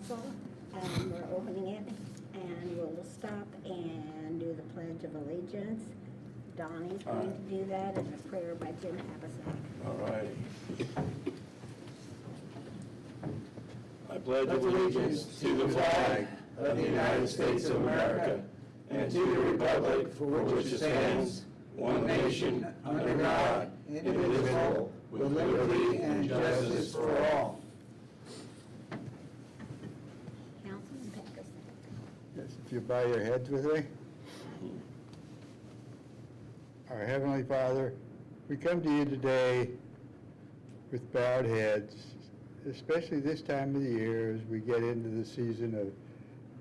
council. We're opening it, and we'll stop and do the Pledge of Allegiance. Donnie's going to do that, and a prayer by Jim Haversack. All right. I pledge allegiance to the flag of the United States of America and to the republic for which it stands, one nation, under God, indivisible, with liberty and justice for all. Councilman Peckerson. Yes, if you bow your heads with me. Our Heavenly Father, we come to you today with bowed heads, especially this time of the year as we get into the season of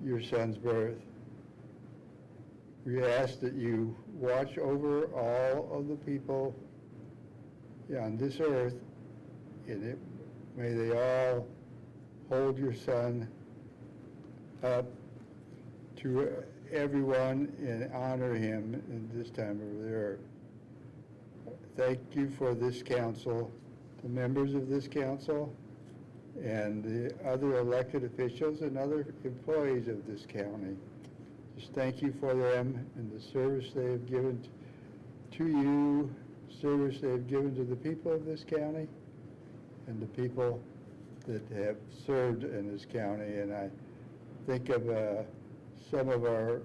your son's birth. We ask that you watch over all of the people on this earth, and may they all hold your son up to everyone and honor him in this time of the earth. Thank you for this council, the members of this council, and the other elected officials and other employees of this county. Just thank you for them and the service they have given to you, service they have given to the people of this county and the people that have served in this county. And I think of some of our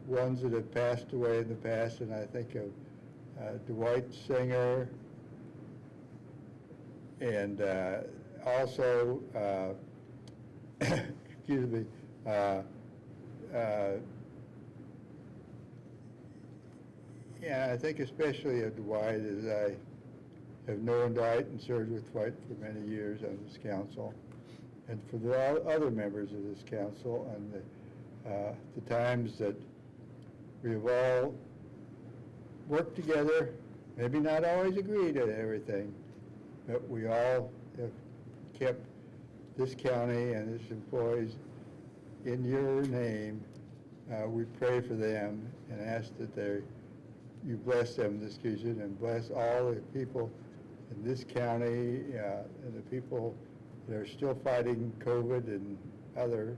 ones that have passed away in the past, and I think of Dwight Singer, and also, excuse me, yeah, I think especially of Dwight, as I have known Dwight and served with Dwight for many years on this council, and for the other members of this council, and the times that we have all worked together, maybe not always agreed on everything, but we all have kept this county and its employees in your name. We pray for them and ask that you bless them this season and bless all the people in this county and the people that are still fighting COVID and other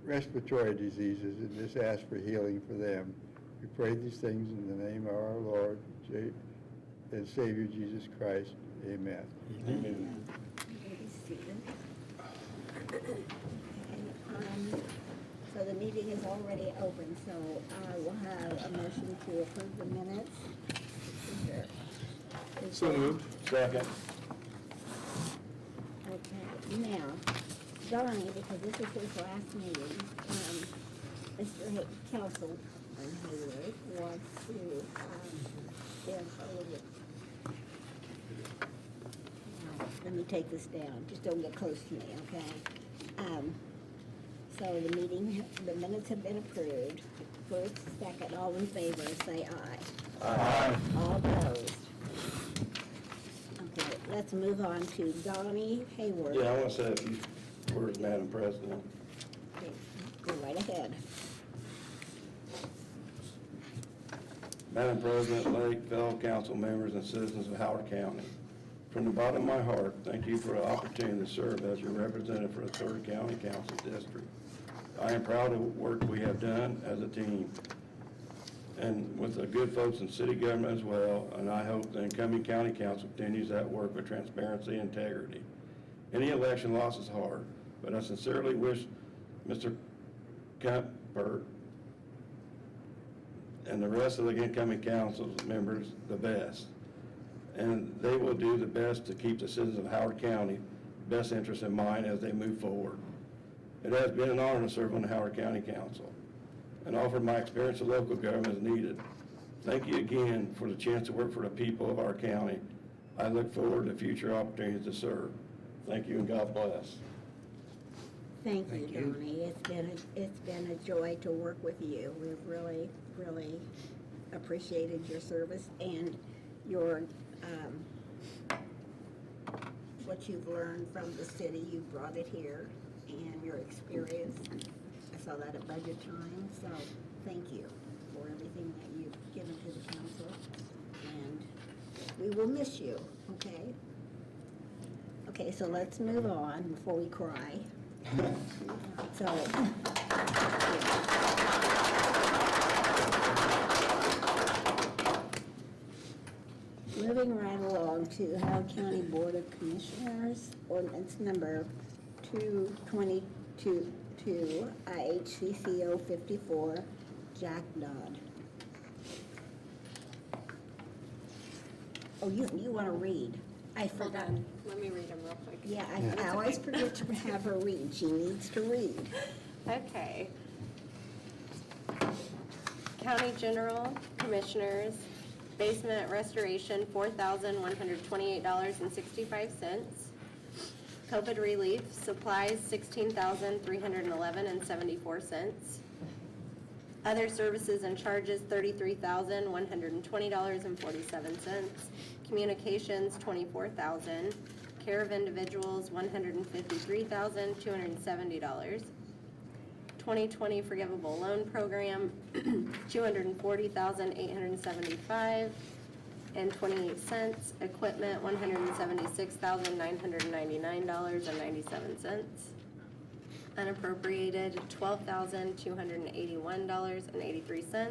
respiratory diseases, and just ask for healing for them. We pray these things in the name of our Lord and Savior Jesus Christ. Amen. Amen. So the meeting is already open, so I will have a motion to approve the minutes. So moved. Second. Okay, now, Donnie, because this is his last meeting, Mr. Councilman Hayward wants to give a little. Let me take this down. Just don't get close to me, okay? So the minutes have been approved. First, second, all in favor, say aye. Aye. All opposed. Okay, let's move on to Donnie Hayward. Yeah, I want to say a few words, Madam President. Okay, go right ahead. Madam President, Lake, fellow council members, and citizens of Howard County, from the bottom of my heart, thank you for the opportunity to serve as your representative for the 3rd County Council District. I am proud of the work we have done as a team and with the good folks in city government as well, and I hope the incoming county council continues that work with transparency and integrity. Any election loss is hard, but I sincerely wish Mr. Cuthbert and the rest of the incoming council members the best. And they will do the best to keep the citizens of Howard County best interest in mind as they move forward. It has been an honor to serve on the Howard County Council and offer my experience of local government as needed. Thank you again for the chance to work for the people of our county. I look forward to future opportunities to serve. Thank you and God bless. Thank you, Donnie. It's been a joy to work with you. We've really, really appreciated your service and your what you've learned from the city. You brought it here, and your experience. I saw that at budget time. So thank you for everything that you've given to the council, and we will miss you. Okay. Okay, so let's move on before we cry. So. Moving right along to Howard County Board of Commissioners, ordinance number 2222, IHCCO 54, Jack Dodd. Oh, you want to read? I Hold forgot. on, let me read them real quick. Yeah, I always forget to have her read. She needs to read. Okay. County General Commissioners, basement restoration, $4,128.65. COVID relief, supplies, $16,311.74. Other services and charges, $33,120.47. Communications, $24,000. Care of individuals, $153,270. 2020 forgivable loan program, $240,875 and 28 cents. Equipment, $176,999.97. Unappropriated, $12,281.83.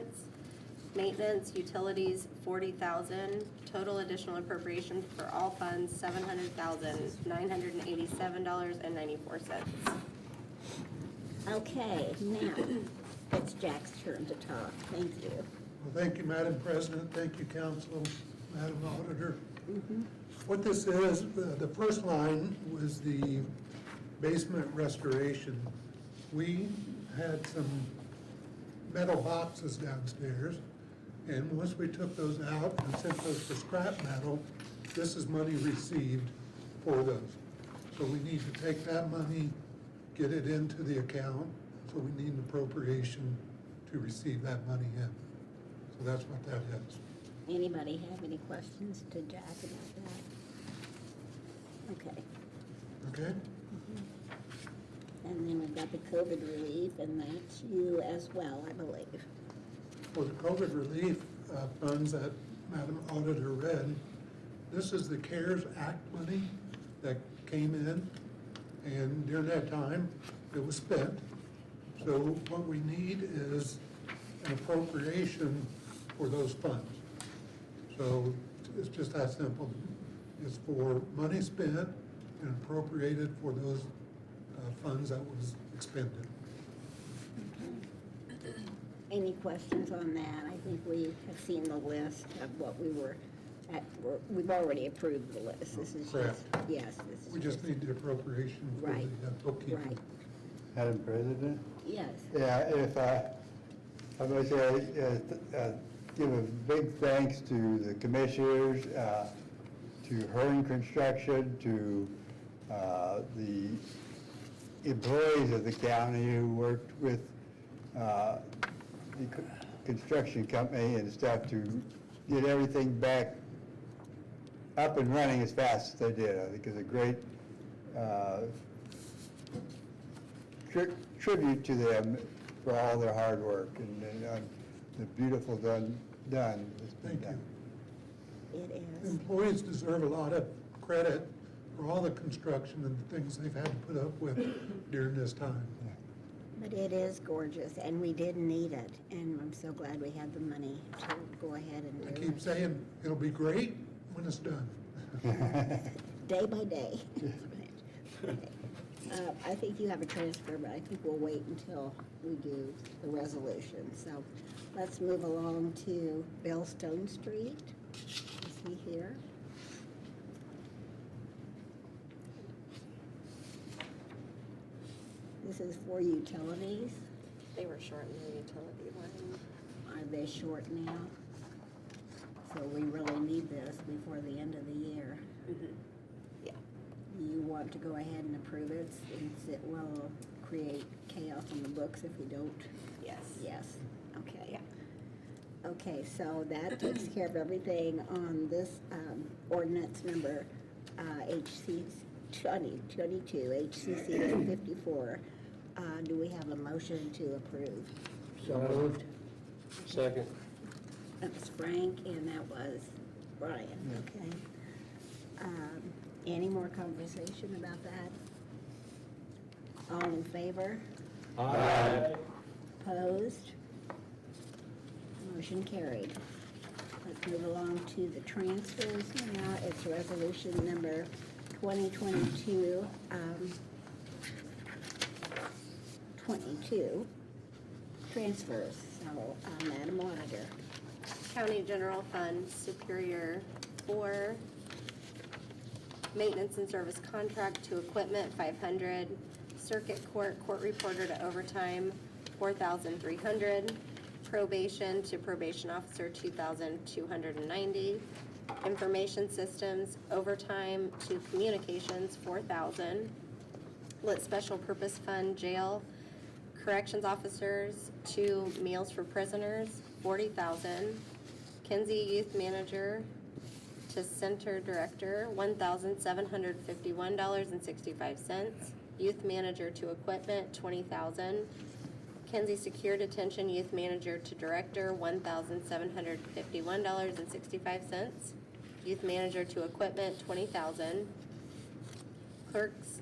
Maintenance, utilities, $40,000. Total additional appropriation for all funds, $700,987.94. Okay, now, it's Jack's turn to talk. Thank you. Well, thank you, Madam President. Thank you, Council, Madam Auditor. What this is, the first line was the basement restoration. We had some metal boxes downstairs, and once we took those out and sent those for scrap metal, this is money received for those. So we need to take that money, get it into the account, so we need an appropriation to receive that money in. So that's what that is. Anybody have any questions to Jack about that? Okay. Okay? And then we've got the COVID relief, and that's you as well, I believe. For the COVID relief funds that Madam Auditor read, this is the CARES Act money that came in, and during that time, it was spent. So what we need is an appropriation for those funds. So it's just that simple. It's for money spent and appropriated for those funds that was expended. Any questions on that? I think we have seen the list of what we were at, we've already approved the list. This is just, Correct. yes, this is We just need the appropriation for Right. the bookkeeping. right. Madam President? Yes. Yeah, if I'm going to say, give a big thanks to the commissioners, to Hearn Construction, to the employees of the county who worked with the construction company and stuff to get everything back up and running as fast as they did. I think it's a great tribute to them for all their hard work and the beautiful done that's been Thank done. you. It is. Employees deserve a lot of credit for all the construction and the things they've had to put up with during this time. But it is gorgeous, and we did need it, and I'm so glad we had the money to go ahead and I do keep it. saying, it'll be great when it's done. Day by day. I think you have a transfer, but I think we'll wait until we do the resolution. So let's move along to Bill Stone Street. Is he here? This is for utilities. They were short in the utility line. Are they short now? So we really need this before the end of the year. Yeah. You want to go ahead and approve it, since it will create chaos on the books if we don't? Yes. Yes, okay. Yeah. Okay, so that takes care of everything on this ordinance number HC 2022, HCC 54. Do we have a motion to approve? So moved. Second. That was Frank, and that was Brian, okay? Any more conversation about that? All in favor? Aye. Opposed? Motion carried. Let's move along to the transfers now. It's resolution number 2022, 22, transfers. So, Madam Auditor. County General Fund, Superior 4, Maintenance and Service Contract to Equipment, 500, Circuit Court, Court Reporter to Overtime, 4,300, Probation to Probation Officer, 2,290, Information Systems, Overtime to Communications, 4,000, Lit Special Purpose Fund, Jail, Corrections Officers to Meals for Prisoners, 40,000, Kinsey Youth Manager to Center Director, $1,751.65. Youth Manager to Equipment, 20,000. Kinsey Secure Detention Youth Manager to Director, $1,751.65. Youth Manager to Equipment, 20,000. Clerks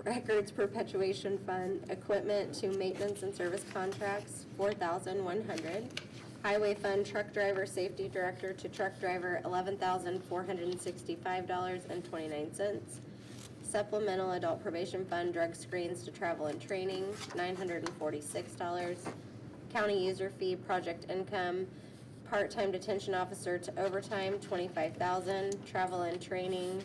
Records Perpetuation Fund, Equipment to Maintenance and Service Contracts, 4,100. Highway Fund, Truck Driver Safety Director to Truck Driver, $11,465.29. Supplemental Adult Probation Fund, Drug Screens to Travel and Training, $946. County User Fee, Project Income, Part-Time Detention Officer to Overtime, $25,000. Travel and Training,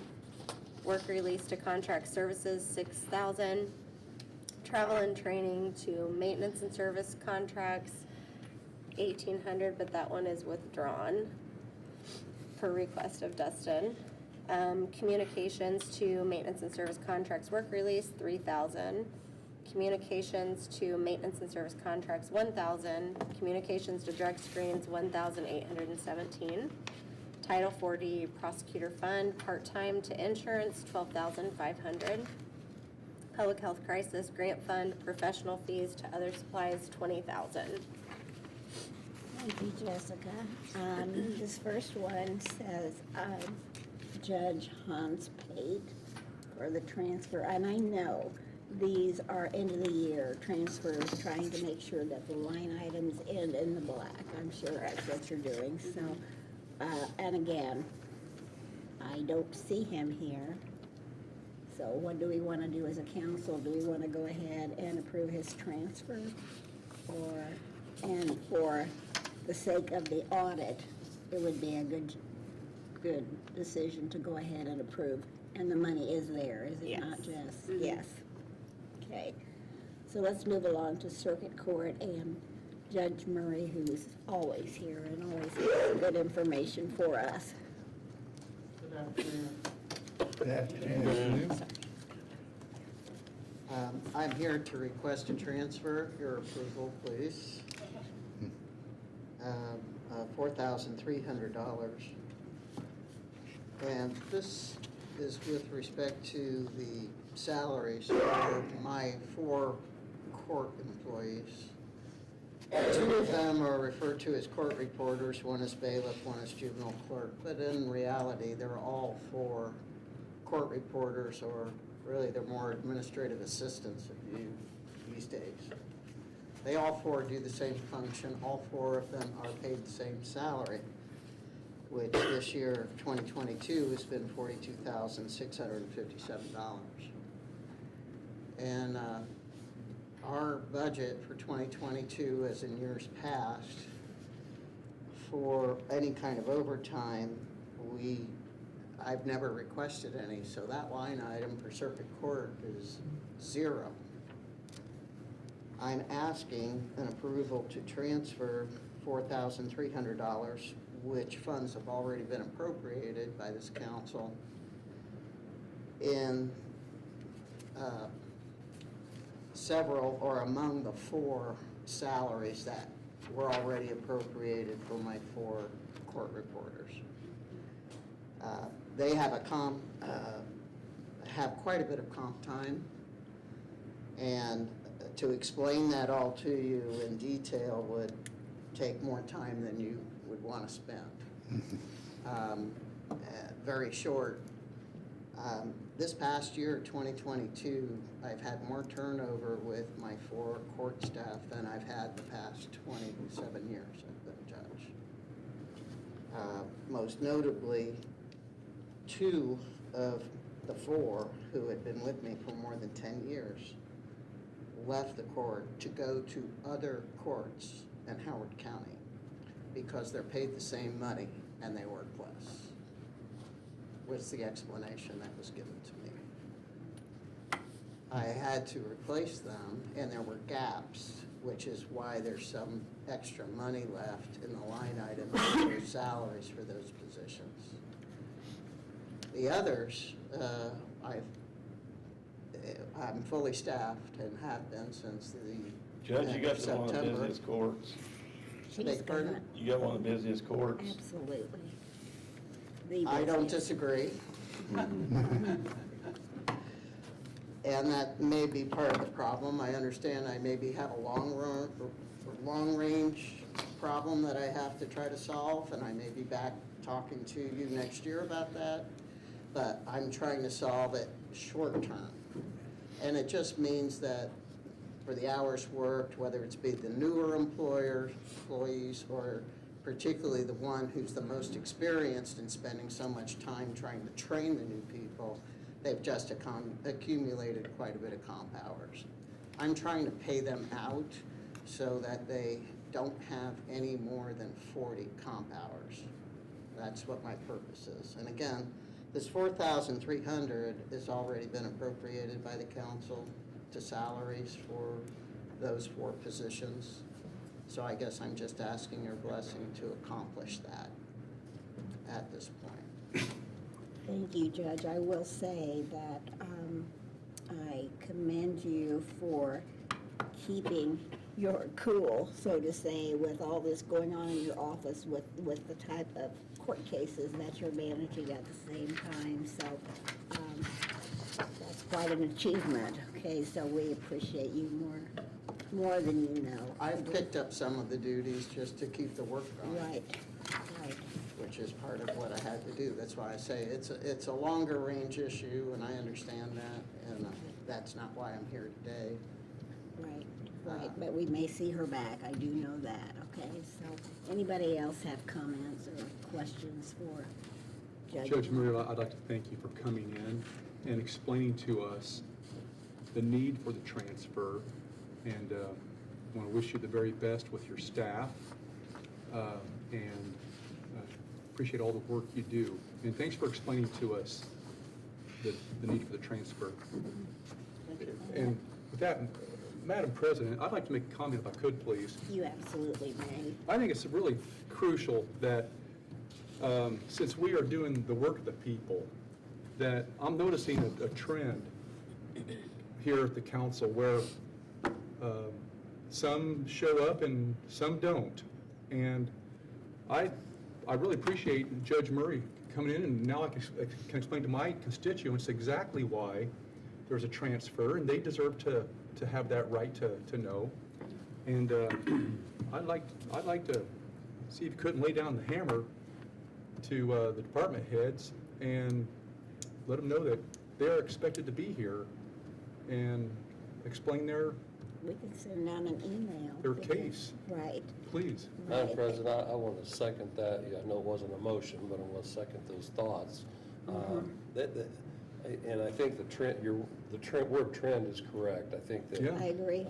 Work Release to Contract Services, $6,000. Travel and Training to Maintenance and Service Contracts, $1,800, but that one is withdrawn per request of Dustin. Communications to Maintenance and Service Contracts Work Release, $3,000. Communications to Maintenance and Service Contracts, $1,000. Communications to Drug Screens, $1,817. Title 40 Prosecutor Fund, Part-Time to Insurance, $12,500. Public Health Crisis Grant Fund, Professional Fees to Other Supplies, $20,000. Thank you, Jessica. This first one says, Judge Hans paid for the transfer, and I know these are end of the year transfers, trying to make sure that the line items end in the black. I'm sure that's what you're doing, so, and again, I don't see him here. So what do we want to do as a council? Do we want to go ahead and approve his transfer? And for the sake of the audit, it would be a good decision to go ahead and approve. And the money is there, is it not, Jess? Yes. Okay. So let's move along to Circuit Court and Judge Murray, who's always here and always has good information for us. Good afternoon. I'm here to request a transfer. Your approval, please. $4,300. And this is with respect to the salaries for my 4 court employees. 2 of them are referred to as court reporters, one is bailiff, one is juvenile clerk, but in reality, they're all 4 court reporters, or really they're more administrative assistants these days. They all 4 do the same function, all 4 of them are paid the same salary, which this year, 2022, has been $42,657. And our budget for 2022, as in years past, for any kind of overtime, I've never requested any, so that line item for circuit court is 0. I'm asking an approval to transfer $4,300, which funds have already been appropriated by this council in several or among the 4 salaries that were already appropriated for my 4 court reporters. They have have quite a bit of comp time, and to explain that all to you in detail would take more time than you would want to spend. Very short This past year, 2022, I've had more turnover with my 4 court staff than I've had the past 27 years I've been a judge. Most notably, 2 of the 4 who had been with me for more than 10 years left the court to go to other courts in Howard County because they're paid the same money and they work less, was the explanation that was given to me. I had to replace them, and there were gaps, which is why there's some extra money left in the line item for salaries for those positions. The others, I'm fully staffed and have been since the Judge, you got one of the September. busiest courts. She's Beg pardon? got- You got one of the busiest courts. Absolutely. The I don't busiest. disagree. And that may be part of the problem. I understand I maybe have a long-range problem that I have to try to solve, and I may be back talking to you next year about that. But I'm trying to solve it short-term. And it just means that for the hours worked, whether it's be the newer employees, or particularly the one who's the most experienced in spending so much time trying to train the new people, they've just accumulated quite a bit of comp hours. I'm trying to pay them out so that they don't have any more than 40 comp hours. That's what my purpose is. And again, this $4,300 has already been appropriated by the council to salaries for those 4 positions. So I guess I'm just asking your blessing to accomplish that at this point. Thank you, Judge. I will say that I commend you for keeping your cool, so to say, with all this going on in your office with the type of court cases that you're managing at the same time. So that's quite an achievement. Okay, so we appreciate you more than you know. I've picked up some of the duties just to keep the work going. Right, right. Which is part of what I had to do. That's why I say it's a longer range issue, and I understand that, and that's not why I'm here today. Right, right, but we may see her back, I do know that, okay? So, anybody else have comments or questions for Judge? Judge Murray, I'd like to thank you for coming in and explaining to us the need for the transfer, and I want to wish you the very best with your staff, and appreciate all the work you do. And thanks for explaining to us the need for the transfer. And with that, Madam President, I'd like to make a comment if I could, please. You absolutely may. I think it's really crucial that since we are doing the work of the people, that I'm noticing a trend here at the council where some show up and some don't. And I really appreciate Judge Murray coming in, and now I can explain to my constituents exactly why there's a transfer, and they deserve to have that right to know. And I'd like to see if you couldn't lay down the hammer to the department heads and let them know that they're expected to be here and explain their We can send out an email. Their case. Right, please. Madam right. President, I want to second that. Yeah, I know it wasn't a motion, but I want to second those thoughts. And I think the word trend is correct. I think that Yeah. I agree.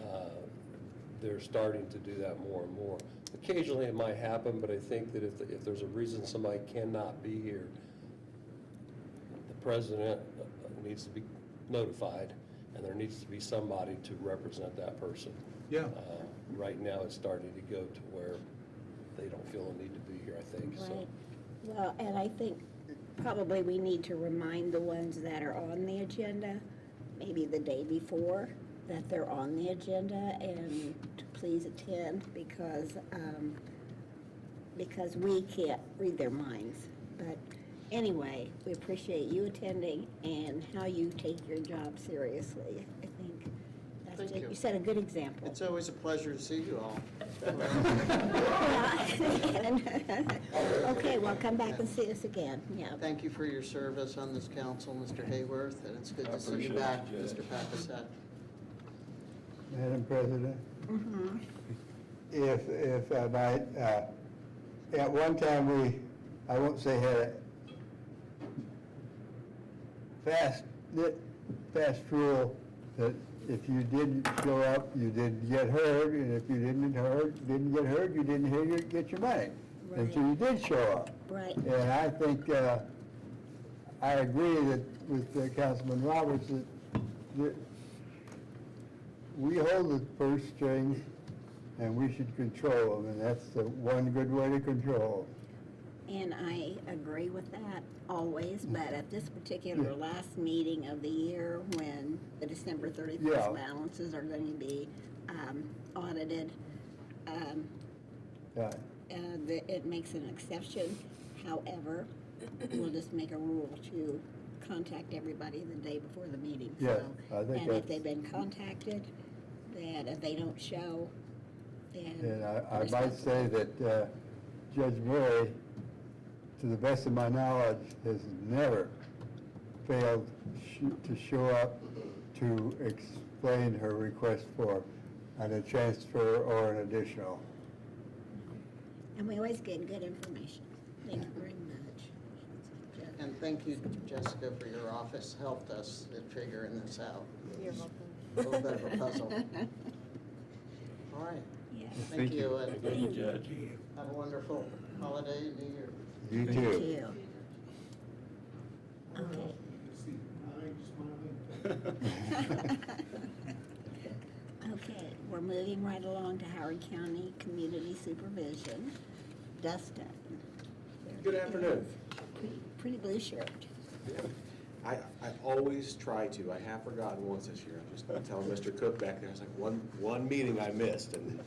they're starting to do that more and more. Occasionally it might happen, but I think that if there's a reason somebody cannot be here, the president needs to be notified, and there needs to be somebody to represent that person. Yeah. Right now, it's starting to go to where they don't feel a need to be here, I think, so. Right. Well, and I think probably we need to remind the ones that are on the agenda, maybe the day before, that they're on the agenda and to please attend because we can't read their minds. But anyway, we appreciate you attending and how you take your job seriously. I think That's Thank ju- you. You set a good example. It's always a pleasure to see you all. Okay, well, come back and see us again, yeah. Thank you for your service on this council, Mr. Hayworth, and it's good I to see you appreciate back, it, Judge. Mr. Pakisat. Madam President, Mhm. if I might, at one time I won't say had a fast rule that if you didn't show up, you didn't get heard, and if you didn't get heard, you didn't get your money until you did show up. Right. And I think, I agree that with Councilman Roberts that we hold the purse strings and we should control them, and that's the one good way to control And I agree with that always, but at this particular Yeah. last meeting of the year, when the December 31st Yeah. balances are going to be audited, them. Yeah. it makes an exception. However, we'll just make a rule to contact everybody the day before the meeting. Yeah, So, I think and if that's- they've been contacted, then if they don't show, then. And I we're might say that Judge Murray, to the best of my knowledge, has never failed to show up to explain her request for a transfer or an additional. And we always get good information. Thank you very much. And thank you, Jessica, for your office, helped us in figuring this out. You're welcome. A little bit of a puzzle. All right, Yeah. thank you, and Thank you, Judge. have a wonderful holiday, New Year. You Thank too. you. Okay. Okay, we're moving right along to Howard County Community Supervision. Dustin. Good afternoon. Pretty blue shirt. I always try to. I have forgotten once this year. I'm just telling Mr. Cook back there, I was like, one meeting I missed, and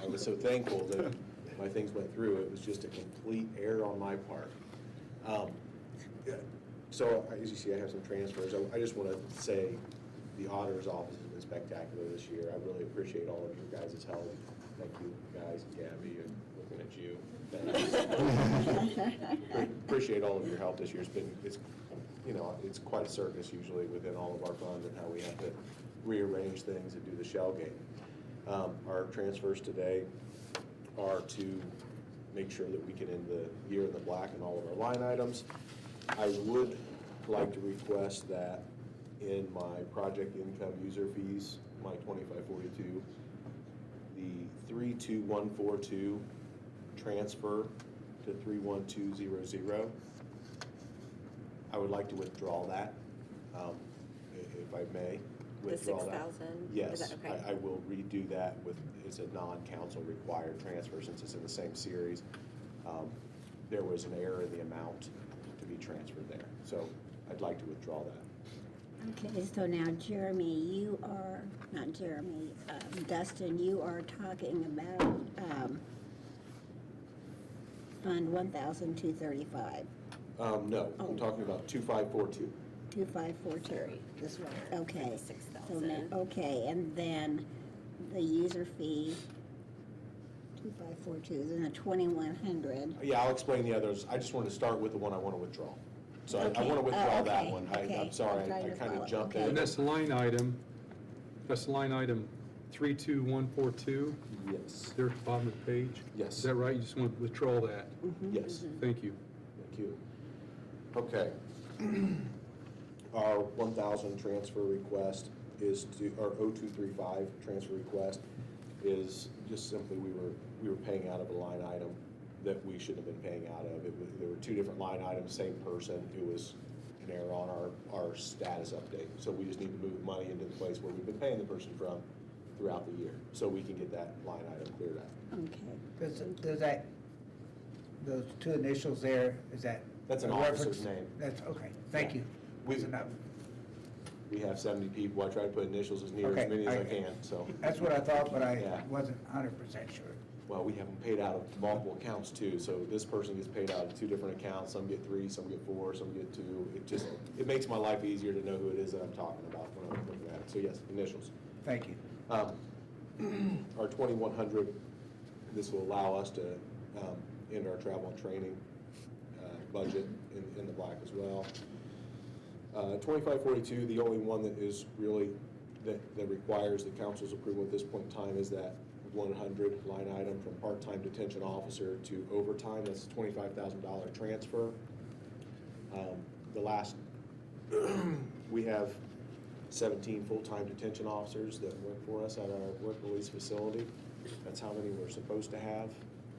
I was so thankful that my things went through. It was just a complete error on my part. Yeah. So, as you see, I have some transfers. I just want to say the auditor's office has been spectacular this year. I really appreciate all of your guys' help. Thank you, guys, and Gabby, and looking at you. Thanks. Appreciate all of your help this year. It's quite a circus usually within all of our funds and how we have to rearrange things and do the shell game. Our transfers today are to make sure that we can end the year in the black in all of our line items. I would like to request that in my project income user fees, my 2542, the 32142 transfer to 31200. I would like to withdraw that, if I may. The Withdraw that. 6,000? Is Yes, that okay? I will redo that it's a non-council required transfer since it's in the same series. There was an error in the amount to be transferred there, so I'd like to withdraw that. Okay, so now Jeremy, Dustin, you are talking about Fund 1,235, No, I'm talking about 2542. 2542. This one, okay. So 6,000. now, okay, and then the user fee, 2542, then the 2,100. Yeah, I'll explain the others. I just wanted to start with the one I want to withdraw. So I Okay. want to withdraw that Okay, one. okay. I'm sorry, I'm trying I to kind follow. of jumped Okay. in. And that's line item 32142, Yes, there at the bottom of the page? Yes. Is that right? You just want to withdraw that? yes. Thank you. Thank you. Okay. Our 1,000 transfer request is to, our 0235 transfer request is just simply we were paying out of a line item that we shouldn't have been paying out of. There were two different line items, same person. It was an error on our status update. So we just need to move money into the place where we've been paying the person from throughout the year, so we can get that line item cleared out. Okay. Does that, those two initials there, is that? That's an a officer's reference? name. That's, okay, thank you. We- That's enough. We have 70 people. I try to put initials as near Okay, as many as I I- can, so. That's what I thought, but I Yeah. wasn't 100% sure. Well, we have them paid out of multiple accounts too, so this person gets paid out of two different accounts. Some get 3, some get 4, some get 2. It makes my life easier to know who it is that I'm talking about when I'm looking at it. So yes, initials. Thank you. Our 2,100, this will allow us to end our travel and training budget in the black as well. 2542, the only one that is really, that requires the council's approval at this point in time is that 100 line item from part-time detention officer to overtime. That's a $25,000 transfer. The last, we have 17 full-time detention officers that work for us at our work release facility. That's how many we're supposed to have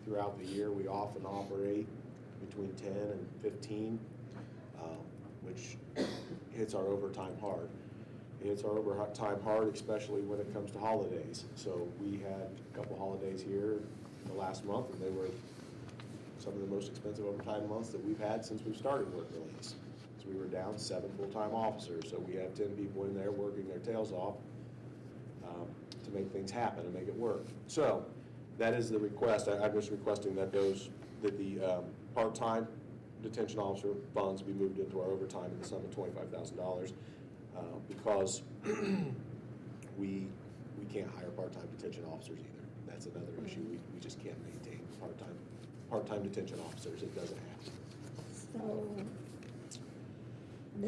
throughout the year. We often operate between 10 and 15, which hits our overtime hard. It hits our overtime hard, especially when it comes to holidays. So we had a couple holidays here in the last month, and they were some of the most expensive overtime months that we've had since we've started work release. So we were down 7 full-time officers, so we have 10 people in there working their tails off to make things happen and make it work. So that is the request. I'm just requesting that the part-time detention officer funds be moved into our overtime in the sum of $25,000 because we can't hire part-time detention officers either. That's another issue. We just can't maintain part-time detention officers. It doesn't happen. So,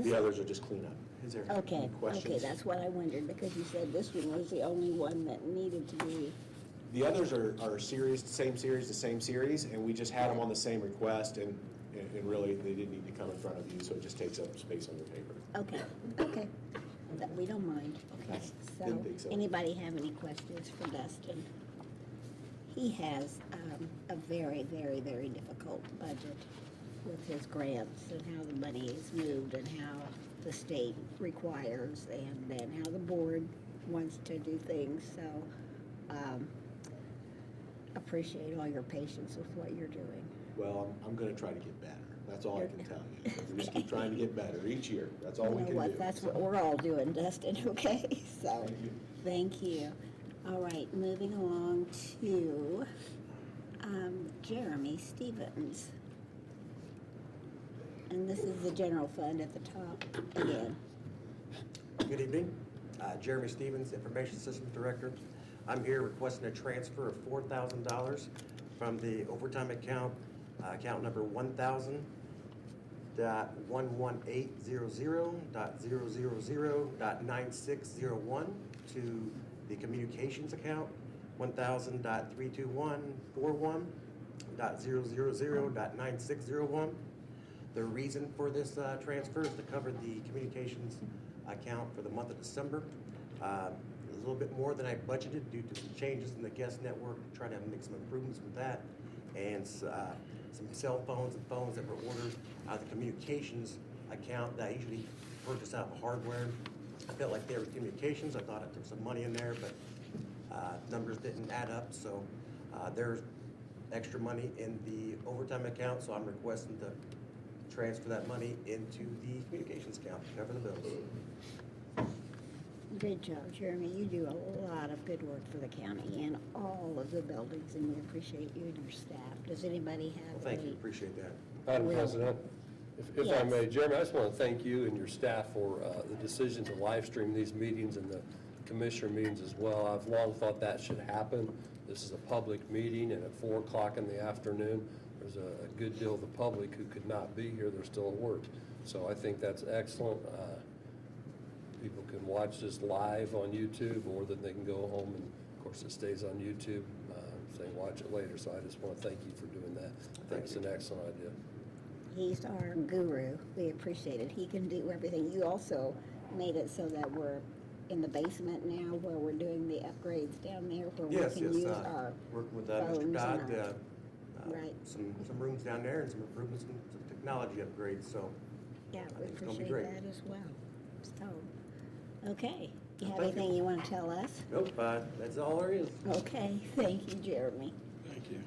The others are just cleanup. Is there okay, any questions? okay, that's what I wondered, because you said this one was the only one that needed to be, The others are series, the same series, and we just had them on the same request, and really, they didn't need to come in front of you, so it just takes up space on your paper. okay, that we don't mind, okay. Didn't think so. Anybody have any questions for Dustin? He has a very, very, very difficult budget with his grants and how the money is moved and how the state requires and then how the board wants to do things, so appreciate all your patience with what you're doing. Well, I'm gonna try to get better. That's all I can tell you. We just keep trying to get better each year. That's all we You can know do. what, that's what we're all doing, Dustin, okay? So, Thank you. thank you. All right, moving along to Jeremy Stevens. And this is the general fund at the top again. Good evening. Jeremy Stevens, Information Systems Director. I'm here requesting a transfer of $4,000 from the overtime account, account number 1000.11800.000.9601 to the communications account 1000.32141.000.9601. The reason for this transfer is to cover the communications account for the month of December. A little bit more than I budgeted due to some changes in the guest network, trying to make some improvements with that, and some cell phones and phones that were ordered out of the communications account that I usually purchase out of hardware. I felt like they were communications. I thought I took some money in there, but numbers didn't add up, so there's extra money in the overtime account, so I'm requesting to transfer that money into the communications account to cover the bills. Good job, Jeremy. You do a lot of good work for the county and all of the buildings, and we appreciate you and your staff. Does anybody have Well, thank you, any? appreciate that. Madam Will. President, if I Yes. may, Jeremy, I just want to thank you and your staff for the decision to live stream these meetings and the commissioner meetings as well. I've long thought that should happen. This is a public meeting, and at 4 o'clock in the afternoon, there's a good deal of the public who could not be here. They're still at work. So I think that's excellent. People can watch this live on YouTube, or then they can go home, and of course, it stays on YouTube, so they can watch it later. So I just want to thank you for doing that. I think it's an excellent idea. He's our guru. We appreciate it. He can do everything. You also made it so that we're in the basement now where we're doing the upgrades down there where we Yes, can yes, use our working with phones Mr. and Dodd, our- right. some rooms down there and some improvements, some technology upgrades, so Yeah, I we think it's gonna be appreciate great. that as well. So, okay. Do you have Thank you. anything you want to tell us? Nope, that's all there is. Okay, thank you, Jeremy. Thank you.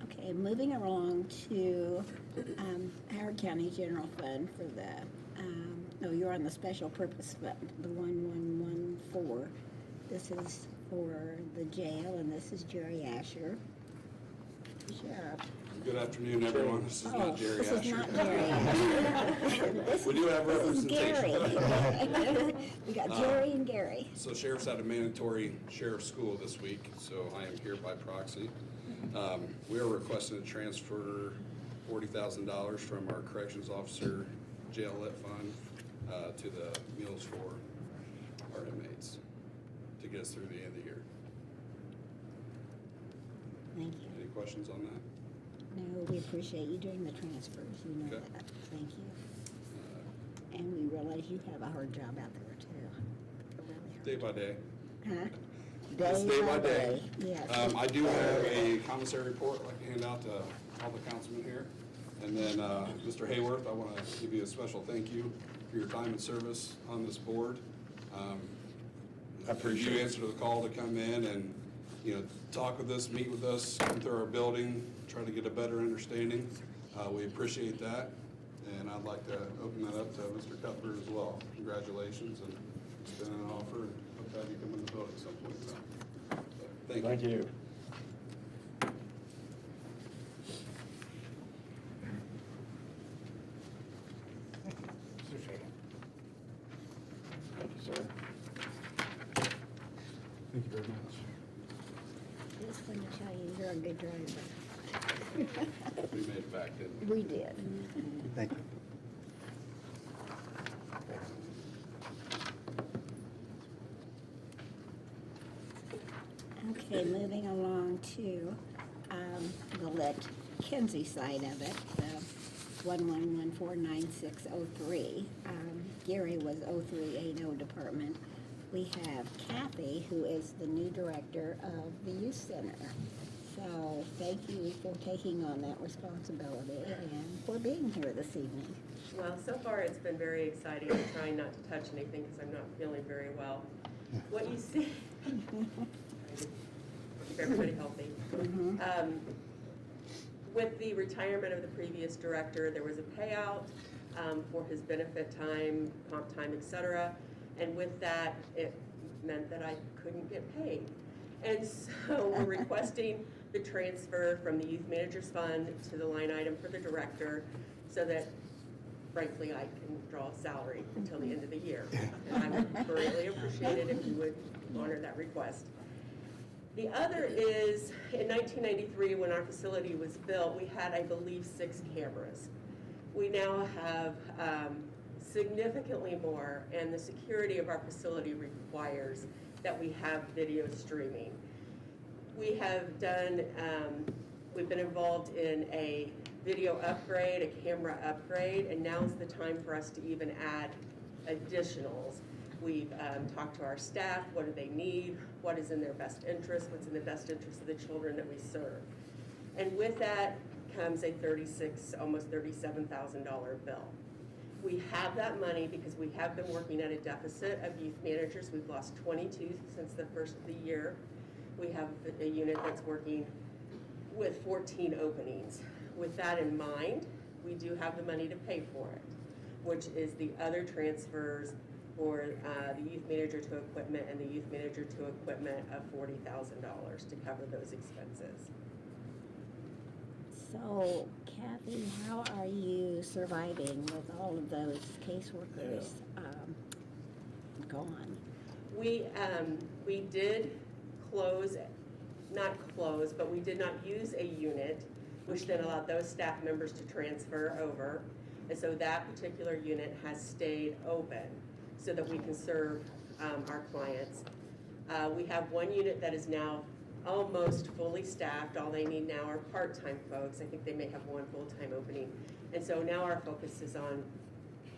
Okay, moving along to Howard County General Fund for the, no, you're on the Special Purpose Fund, the 1114. This is for the jail, and this is Jerry Asher. Sheriff. Good afternoon, everyone. This is Oh, not Jerry this is Asher. not Jerry. We do have This is representation. Gary. We got Jerry and Gary. So Sheriff's had a mandatory sheriff's school this week, so I am here by proxy. We are requesting to transfer $40,000 from our corrections officer jail lit fund to the meals for our inmates to get us through the end of the year. Thank you. Any questions on that? No, we appreciate you doing the transfers, you know Okay. that. Thank you. And we realize you have a hard job out there too. A really hard Day by day. Huh? It's day by day. Yes. I do have a commissary report I'd like to hand out to all the councilmen here. And then, Mr. Hayworth, I want to give you a special thank you for your time and service on this board. I appreciate You it. answered the call to come in and, talk with us, meet with us, come through our building, try to get a better understanding. We appreciate that. And I'd like to open that up to Mr. Cuthbert as well. Congratulations, and it's been an offer, and hope to have you come in the building at some point in time. So, Thank you. Mr. Shagan. Thank you, sir. Thank you very much. Just want to tell you, you're a good driver. We made it back, didn't we? We did. Thank you. Okay, moving along to the Lit Kinsey side of it, the 11149603. Gary was 0380 department. We have Kathy, who is the new director of the youth center. So thank you for taking on that responsibility and for being here this evening. Well, so far it's been very exciting. I'm trying not to touch anything because I'm not feeling very well. What you see, keep everybody healthy. With the retirement of the previous director, there was a payout for his benefit time, comp time, et cetera. And with that, it meant that I couldn't get paid. And so we're requesting the transfer from the youth manager's fund to the line item for the director so that frankly, I can draw a salary until the end of the year. And I would greatly appreciate it if you would honor that request. The other is, in 1993, when our facility was built, we had, I believe, 6 cameras. We now have significantly more, and the security of our facility requires that we have video streaming. We have done, we've been involved in a video upgrade, a camera upgrade, and now's the time for us to even add additionals. We've talked to our staff, what do they need, what is in their best interest, what's in the best interest of the children that we serve. And with that comes a almost $37,000 bill. We have that money because we have been working at a deficit of youth managers. We've lost 22 since the first of the year. We have a unit that's working with 14 openings. With that in mind, we do have the money to pay for it, which is the other transfers for the youth manager to equipment and the youth manager to equipment of $40,000 to cover those expenses. So Kathy, how are you surviving with all of those caseworkers gone? We did not close, but we did not use a unit, which then allowed those staff members to transfer over. And so that particular unit has stayed open so that we can serve our clients. We have one unit that is now almost fully staffed. All they need now are part-time folks. I think they may have one full-time opening. And so now our focus is on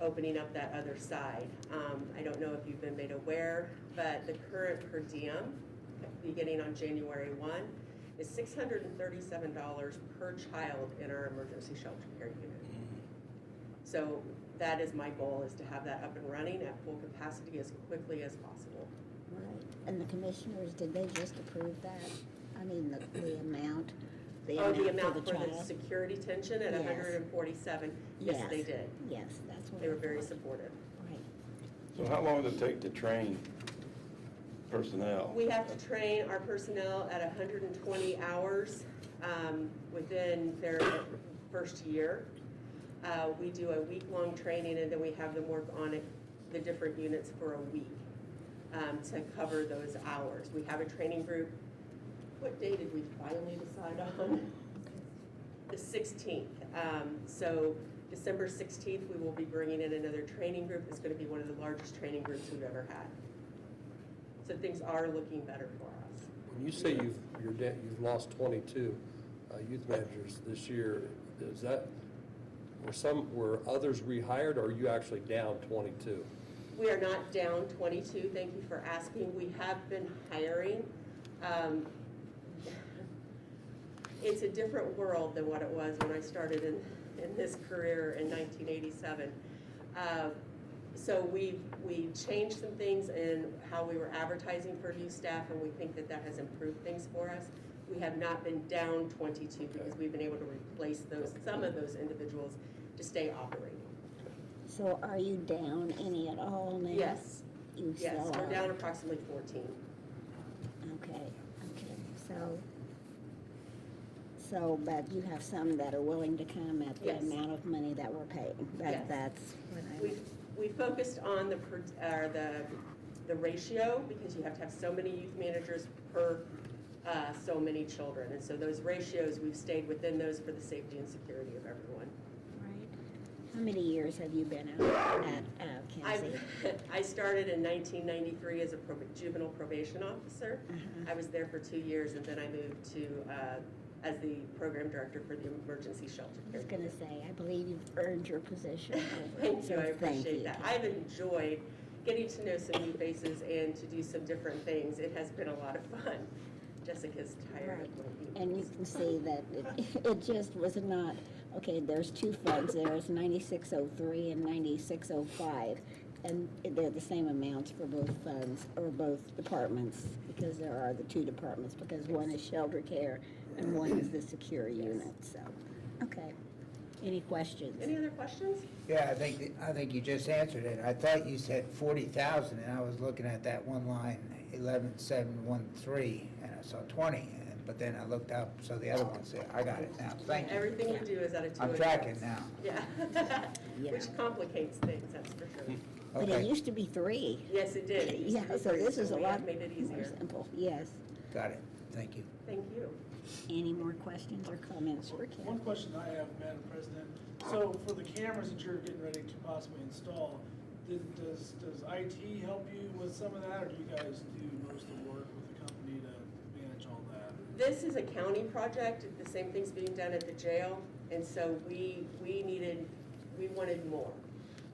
opening up that other side. I don't know if you've been made aware, but the current per diem, beginning on January 1, is $637 per child in our emergency shelter care unit. So that is my goal, is to have that up and running at full capacity as quickly as possible. Right. And the commissioners, did they just approve that? I mean, the amount, The for amount the for the child? security tension at Yes. 147, yes, they did. Yes, that's what. They were I very thought. supportive. Right. So how long does it take to train personnel? We have to train our personnel at 120 hours within their first year. We do a week-long training, and then we have them work on it, the different units for a week to cover those hours. We have a training group. What day did we finally decide on? The 16th. So December 16th, we will be bringing in another training group. It's going to be one of the largest training groups we've ever had. So things are looking better for us. When you say you've lost 22 youth managers this year, is that, were others rehired, or are you actually down 22? We are not down 22, thank you for asking. We have been hiring. It's a different world than what it was when I started in this career in 1987. So we changed some things in how we were advertising for new staff, and we think that that has improved things for us. We have not been down 22 because we've been able to replace some of those individuals to stay operating. So are you down any at all now? Yes. You Yes, still we're are? down approximately 14. Okay, so, but you have some that are willing to come at the Yes. amount of money that we're paying? Yes. That's what I, We focused on the ratio, because you have to have so many youth managers per so many children. And so those ratios, we've stayed within those for the safety and security of everyone. right. How many years have you been out at Kenzie? I started in 1993 as a juvenile probation officer. Uh-huh. I was there for 2 years, and then I moved to as the program director for the emergency shelter I care. was gonna say, I believe you've earned your position. Thank So you, I thank appreciate you. that. I've enjoyed getting to know some new faces and to do some different things. It has been a lot of fun. Jessica's tired of my And you can see that it just was not, okay, there's two funds, there's 9603 and 9605, and they're the same amounts for both funds, or both departments, because there are the two departments, because one is shelter care and one is the secure unit, so, okay. Any questions? Any other questions? Yeah, I think you just answered it. I thought you said 40,000, and I was looking at that one line, 11713, and I saw 20, but then I looked up, so the other one's there. I got it now. Thank you. Everything we do is at a two. I'm tracking now. Yeah, Yeah. which complicates things, that's for sure. But it Okay, used to be 3. Yes, it did. It used to Yeah, be so three, this is a we lot have made it more easier. simple, yes. got it. Thank you. Thank you. Any more questions or comments for Ken? One question I have, Madam President. So for the cameras that you're getting ready to possibly install, does IT help you with some of that, or do you guys do most of the work with the company to manage all that? This is a county project, the same thing's being done at the jail, and so we wanted more.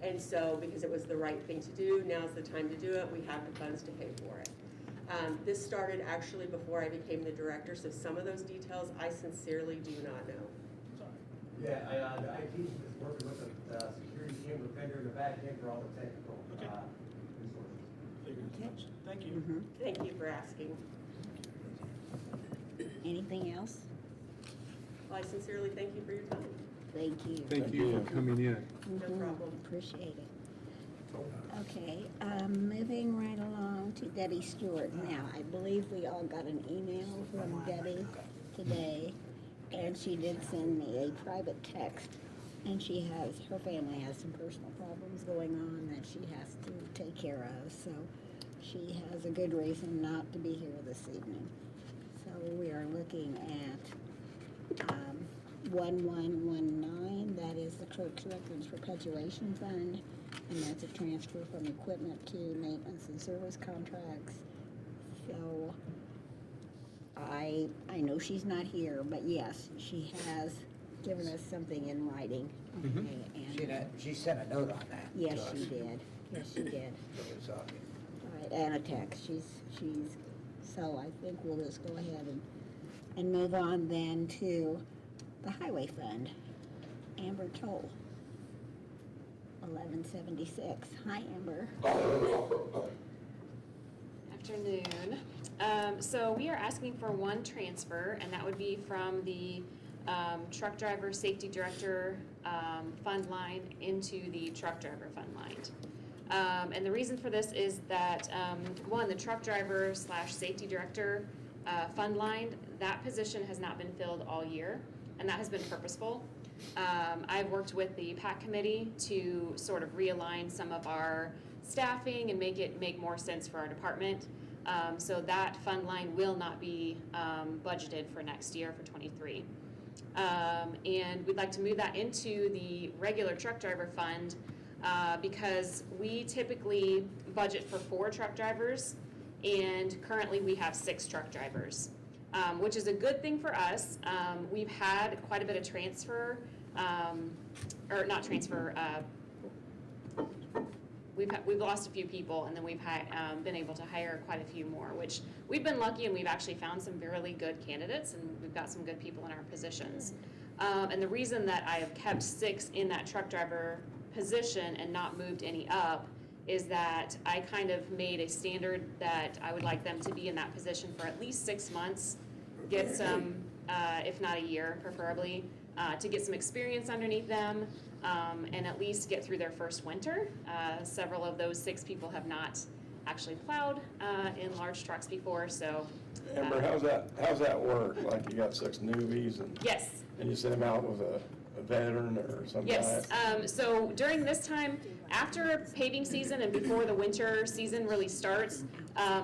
And so, because it was the right thing to do, now's the time to do it, we have the funds to pay for it. This started actually before I became the director, so some of those details I sincerely do not know. Sorry. Yeah, the IT is working with the security camera vendor in the back end for all the technical Okay. resources. Figured as much. Thank you. Mhm. Thank you for asking. Anything else? Well, I sincerely thank you for your time. Thank you. Thank you for coming in. No Mhm, problem. Appreciate it. Okay, moving right along to Debbie Stewart. Now, I believe we all got an email from Debbie today, and she did send me a private text, and her family has some personal problems going on that she has to take care of, so she has a good reason not to be here this evening. So we are looking at 1119, that is the Clerk's Records Perpetuation Fund, and that's a transfer from equipment to maintenance and service contracts. So I know she's not here, but yes, she has given us something in writing. Mhm. Okay, and She sent a note on that. yes, to she us. did. Yes, she did. It was, Right, and a text. So I think we'll just go ahead and move on then to the Highway Fund. Amber Toll, 1176. Hi, Amber. Afternoon. So we are asking for one transfer, and that would be from the truck driver safety director fund line into the truck driver fund line. And the reason for this is that, one, the truck driver / safety director fund line, that position has not been filled all year, and that has been purposeful. I've worked with the PAC committee to sort of realign some of our staffing and make it make more sense for our department. So that fund line will not be budgeted for next year for '23. And we'd like to move that into the regular truck driver fund because we typically budget for 4 truck drivers, and currently we have 6 truck drivers, which is a good thing for us. We've had quite a bit of transfer, or not transfer, we've lost a few people, and then we've been able to hire quite a few more, which we've been lucky, and we've actually found some really good candidates, and we've got some good people in our positions. And the reason that I have kept 6 in that truck driver position and not moved any up is that I kind of made a standard that I would like them to be in that position for at least 6 months, get some, if not a year preferably, to get some experience underneath them, and at least get through their first winter. Several of those 6 people have not actually plowed in large trucks before, so. Amber, how's that work? Like you got 6 newbies and? Yes. And you send them out with a veteran or some guy? Yes, so during this time, after paving season and before the winter season really starts,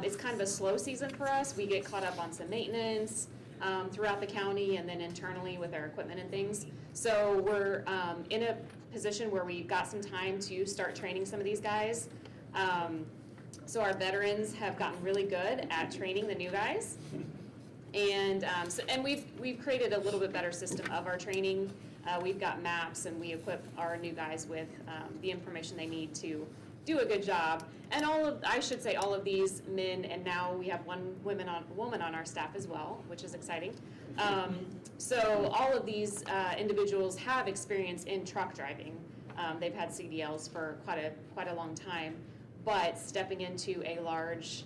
it's kind of a slow season for us. We get caught up on some maintenance throughout the county and then internally with our equipment and things. So we're in a position where we've got some time to start training some of these guys. So our veterans have gotten really good at training the new guys. And we've created a little bit better system of our training. We've got maps, and we equip our new guys with the information they need to do a good job. And all of these men, and now we have one woman on our staff as well, which is exciting. So all of these individuals have experience in truck driving. They've had CDLs for quite a long time, but stepping into a large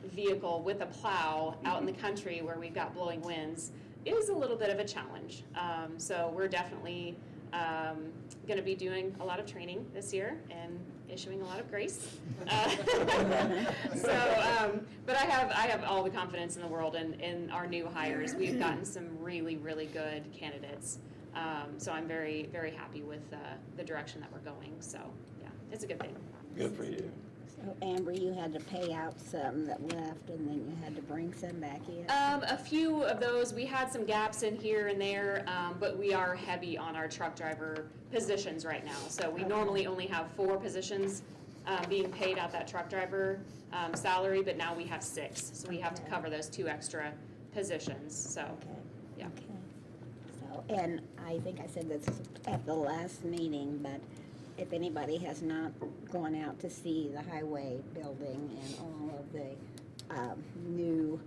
vehicle with a plow out in the country where we've got blowing winds is a little bit of a challenge. So we're definitely going to be doing a lot of training this year and issuing a lot of grace. But I have all the confidence in the world in our new hires. We've gotten some really, really good candidates. So I'm very, very happy with the direction that we're going. So yeah, it's a good thing. Good for you. So Amber, you had to pay out some that left, and then you had to bring some back in? A few of those, we had some gaps in here and there, but we are heavy on our truck driver positions right now. So we normally only have 4 positions being paid out that truck driver salary, but now we have 6. So we have to cover those 2 extra positions, so, yeah. Okay. So, and I think I said this at the last meeting, but if anybody has not gone out to see the highway building and all of the new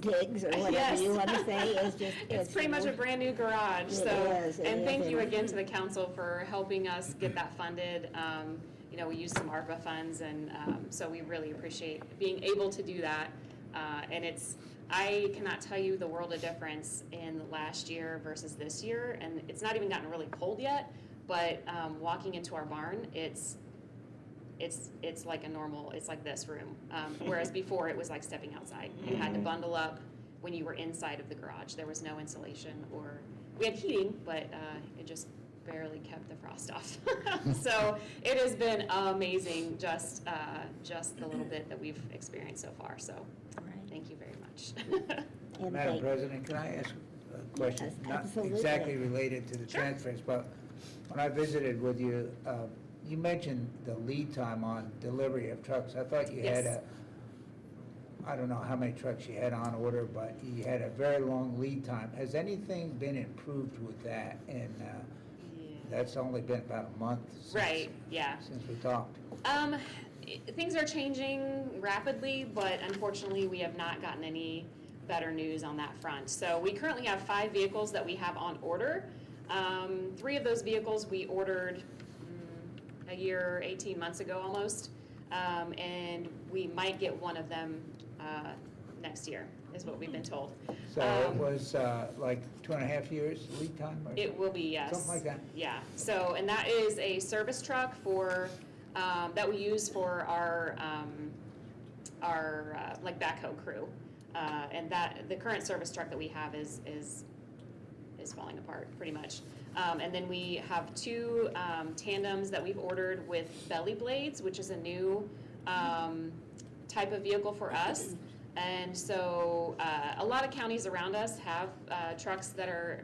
digs or whatever you want to say, is just... It's pretty much a brand new garage, so, and thank you again to the council for helping us get that funded. You know, we used some ARPA funds, and so we really appreciate being able to do that. And I cannot tell you the world of difference in the last year versus this year, and it's not even gotten really cold yet, but walking into our barn, it's like it's like this room. Whereas before it was like stepping outside. You had to bundle up when you were inside of the garage. There was no insulation, or we had heating, but it just barely kept the frost off. So it has been amazing, just the little bit that we've experienced so far. So thank you very much. Madam President, can I ask a question? Yes, Not absolutely. exactly related to the transfers, but when I visited with you, you mentioned the lead time on delivery of trucks. I thought you had I don't know how many trucks you had on order, but you had a very long lead time. Has anything been improved with that? And that's only been about a month since we talked. Things are changing rapidly, but unfortunately we have not gotten any better news on that front. So we currently have 5 vehicles that we have on order. 3 of those vehicles we ordered a year, 18 months ago almost, and we might get one of them next year, is what we've been told. So it was like 2.5 years lead time? Or it will be, yes. Something like that? Yeah, so, and that is a service truck for, that we use for our like backhoe crew. And that, the current service truck that we have is falling apart pretty much. And then we have 2 tandems that we've ordered with belly blades, which is a new type of vehicle for us. And so a lot of counties around us have trucks that are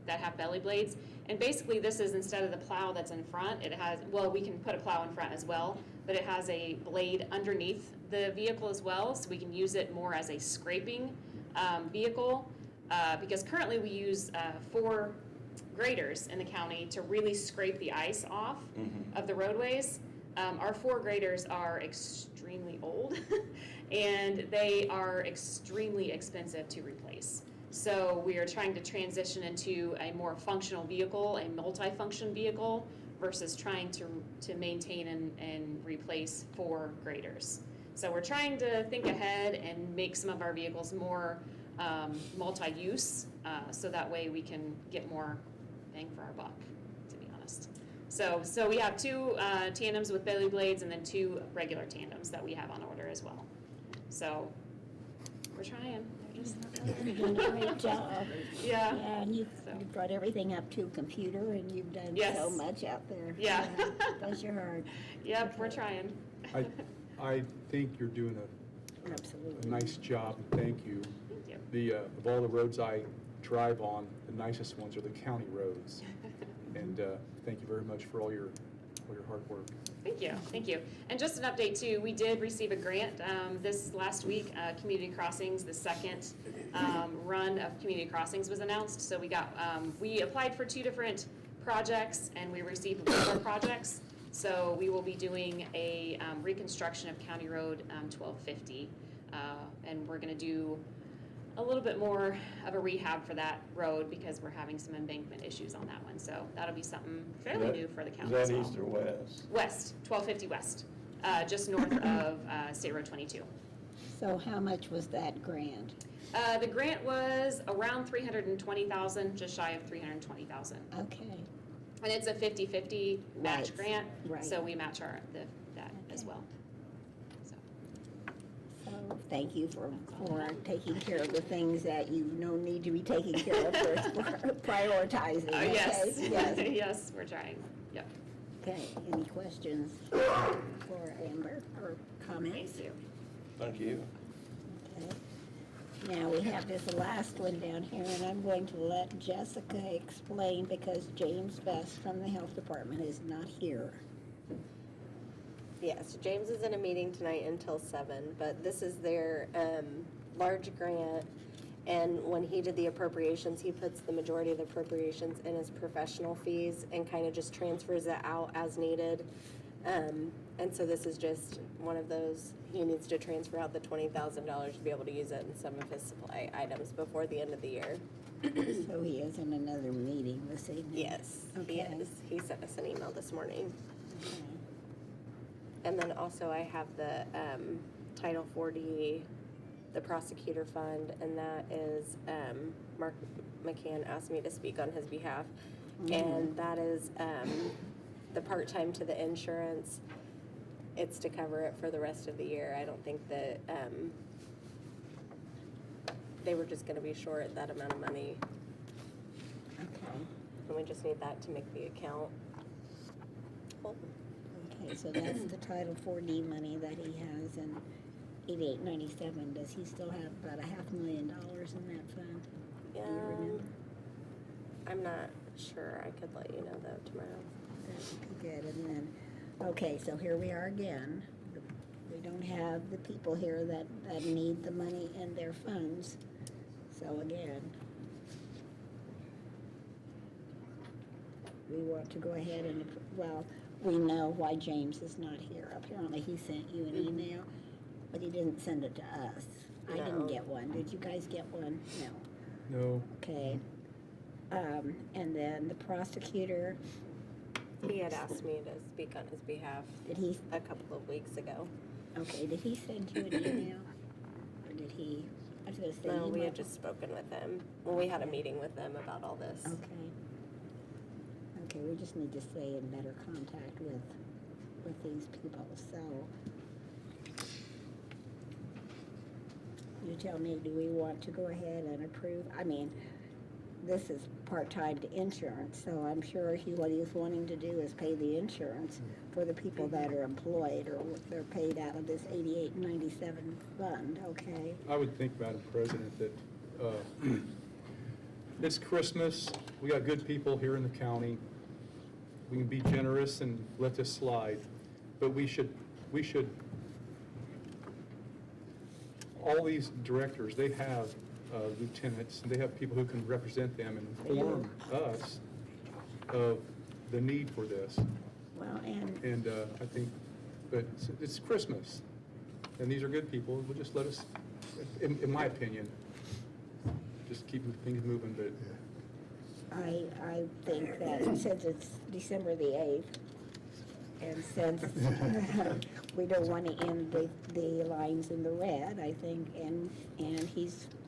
that have belly blades. And basically this is, instead of the plow that's in front, it has, well, we can put a plow in front as well, but it has a blade underneath the vehicle as well, so we can use it more as a scraping vehicle. Because currently we use 4 graders in the county to really scrape the ice off of the roadways. Our 4 graders are extremely old and they are extremely expensive to replace. So we are trying to transition into a more functional vehicle, a multi-function vehicle, versus trying to maintain and replace 4 graders. So we're trying to think ahead and make some of our vehicles more multi-use, so that way we can get more bang for our buck, to be honest. So we have 2 tandems with belly blades and then 2 regular tandems that we have on order as well. So we're trying. They're just You're doing a great job. Yeah. And you've brought everything up to a computer, and you've done Yes. so much out there. Yeah. Bless your heart. Yep, we're trying. I think you're doing a Absolutely. nice job, and thank you. Thank you. Of all the roads I drive on, the nicest ones are the county roads. And thank you very much for all your hard work. Thank you, thank you. And just an update too, we did receive a grant this last week, Community Crossings, the second run of Community Crossings was announced. So we applied for 2 different projects and we received 1 more projects. So we will be doing a reconstruction of County Road 1250. And we're gonna do a little bit more of a rehab for that road because we're having some embankment issues on that one. So that'll be something fairly new for the county Is as that well. east or west? West, 1250 west, just north of State Road 22. So how much was that grant? The grant was around $320,000, just shy of $320,000. Okay. And it's a 50-50 match Right, grant, right. so we match that as well. So thank you for taking care of the things that you know need to be taken care of first, prioritizing. Okay? Yes, Yes. yes, we're trying, yep. Okay, any questions for Amber or comments? Thank you. Thank you. Okay. Now, we have this last one down here, and I'm going to let Jessica explain because James Best from the Health Department is not here. Yes, James is in a meeting tonight until 7, but this is their large grant, and when he did the appropriations, he puts the majority of the appropriations in his professional fees and kind of just transfers that out as needed. And so this is just one of those, he needs to transfer out the $20,000 to be able to use it in some of his supply items before the end of the year. So he is in another meeting this evening? Yes, Okay. he is. He sent us an email this morning. Okay. And then also I have the Title 40, the prosecutor fund, and that is, Mark McCann asked me to speak on his behalf. And that is the part-time to the insurance. It's to cover it for the rest of the year. I don't think that they were just gonna be short that amount of money. Okay. And we just need that to make the account whole. Okay, so that's the Title 4D money that he has in 8897. Does he still have about $500,000 in that fund? Do you remember? I'm not sure. I could let you know though tomorrow. That would be good. And then, okay, so here we are again. We don't have the people here that need the money in their funds. So again, we want to go ahead and, well, we know why James is not here. Apparently he sent you an email, but he didn't send it to us. I didn't No. get one. Did you guys get one? No. No. Okay. And then the prosecutor, He had asked me to speak on his behalf did he, a couple of weeks ago. okay, did he send you an email? Or did he, I was gonna say No, we email. had just spoken with him. Well, we had a meeting with them about all this. Okay. Okay, we just need to stay in better contact with these people, so. you tell me, do we want to go ahead and approve? I mean, this is part-time to insurance, so I'm sure what he's wanting to do is pay the insurance for the people that are employed, or they're paid out of this 8897 fund, okay? I would think, Madam President, that it's Christmas, we got good people here in the county, we can be generous and let this slide, but we should, all these directors, they have lieutenants, and they have people who can represent them and inform us of the need for this. Well, and And I think, but it's Christmas, and these are good people, we'll just let us, in my opinion, just keep things moving, but I think that since it's December the 8th, and since we don't want to end the lines in the red, I think, and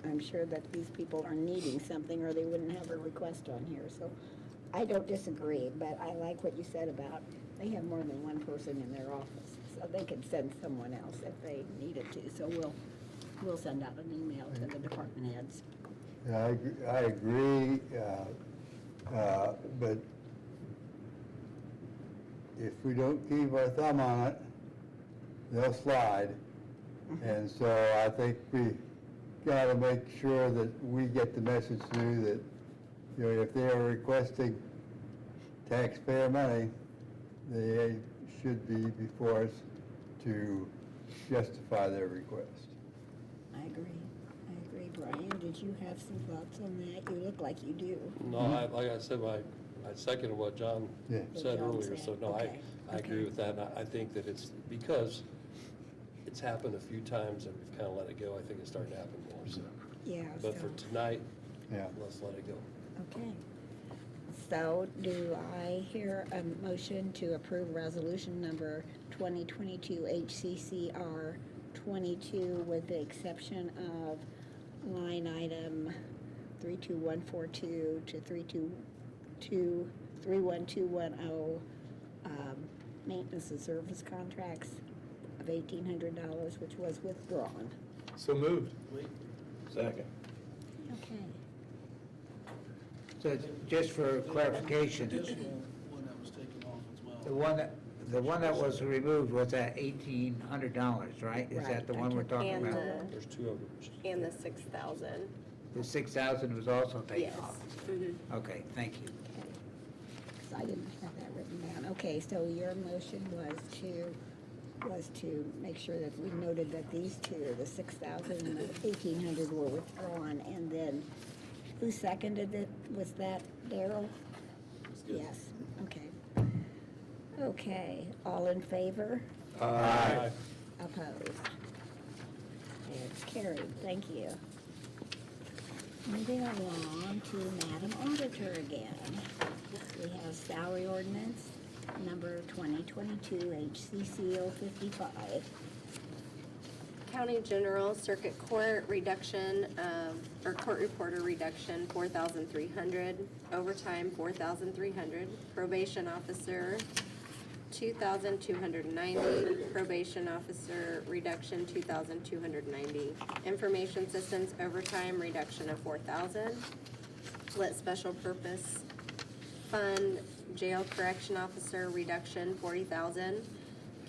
I'm sure that these people are needing something, or they wouldn't have a request on here, so I don't disagree, but I like what you said about they have more than one person in their office, so they could send someone else if they needed to, so we'll send out an email to the department heads. Yeah, I agree, but if we don't keep our thumb on it, they'll slide. And so I think we gotta make sure that we get the message through that, you know, if they are requesting taxpayer money, they should be before us to justify their request. I agree, Brian, did you have some thoughts on that? You look like you do. No, like I said, I second what John Yeah. said What John earlier, so said. no, Okay. I agree with that. And I think that it's, because it's happened a few times and we've kind of let it go, I think it's starting to happen more, so. Yeah. But for tonight, Yeah. let's let it go. Okay. So do I hear a motion to approve resolution number 2022 HCCR 22 with the exception of line item 32142 to 31210, maintenance and service contracts of $1,800, which was withdrawn. so moved. Second. Okay. So just for clarification, Additional one that was taken off as well. the one that was removed was at $1,800, right? Is that the one we're talking And about? There's two of them. And the 6,000. The 6,000 was also taken Yes. off? Mhm. Okay, thank you. Because I didn't have that written down. Okay, so your motion was to make sure that we noted that these two, the 6,000 and the 1,800 were withdrawn, and then who seconded it? Was that Daryl? Yes, okay. Okay, all in favor? Aye. Opposed? It's carried, thank you. Moving along to Madam Auditor again. We have salary ordinance number 2022 HCCO 55. County General Circuit Court reduction, or court reporter reduction, 4,300. Overtime, 4,300. Probation officer, 2,290. Probation officer reduction, 2,290. Information systems overtime reduction of 4,000. Lit special purpose fund jail correction officer reduction, 40,000.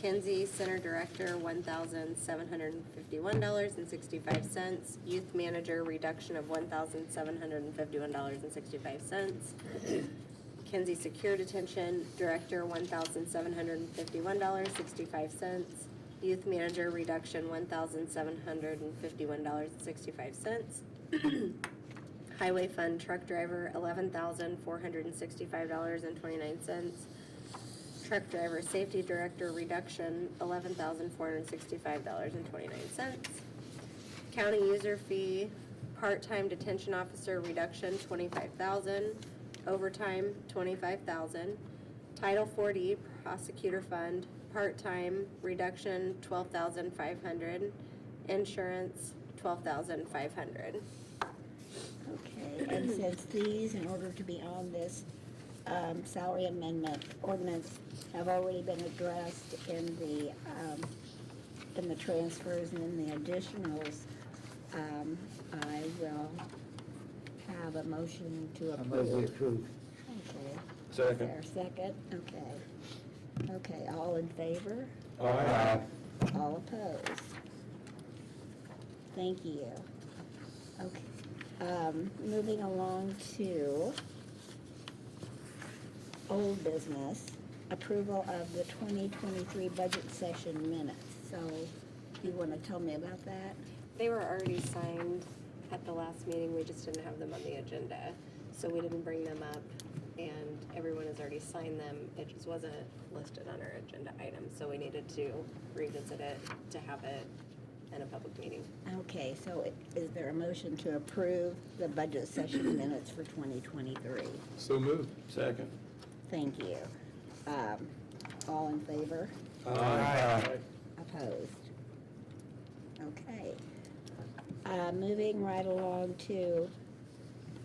Kinsey Center Director, $1,751.65. Youth Manager, reduction of $1,751.65. Kinsey Secure Detention Director, $1,751.65. Youth Manager, reduction $1,751.65. Highway Fund Truck Driver, $11,465.29. Truck Driver Safety Director reduction, $11,465.29. County User Fee, Part-Time Detention Officer reduction, $25,000. Overtime, $25,000. Title 40 Prosecutor Fund, Part-Time reduction, $12,500. Insurance, $12,500. Okay, and since these, in order to be on this salary amendment ordinance, have already been addressed in the transfers and in the additionals, I will have a motion to I move we approve. approve. Okay. Second. Is there a second? Okay. Okay, all in favor? Aye. All opposed? Thank you. Okay, moving along to old business, approval of the 2023 budget session minutes. So, you want to tell me about that? They were already signed at the last meeting, we just didn't have them on the agenda. So we didn't bring them up, and everyone has already signed them. It just wasn't listed on our agenda item, so we needed to revisit it to have it in a public meeting. Okay, so is there a motion to approve the budget session minutes for 2023? So moved. Second. Thank you. All in favor? Aye. Opposed? Okay. Moving right along to,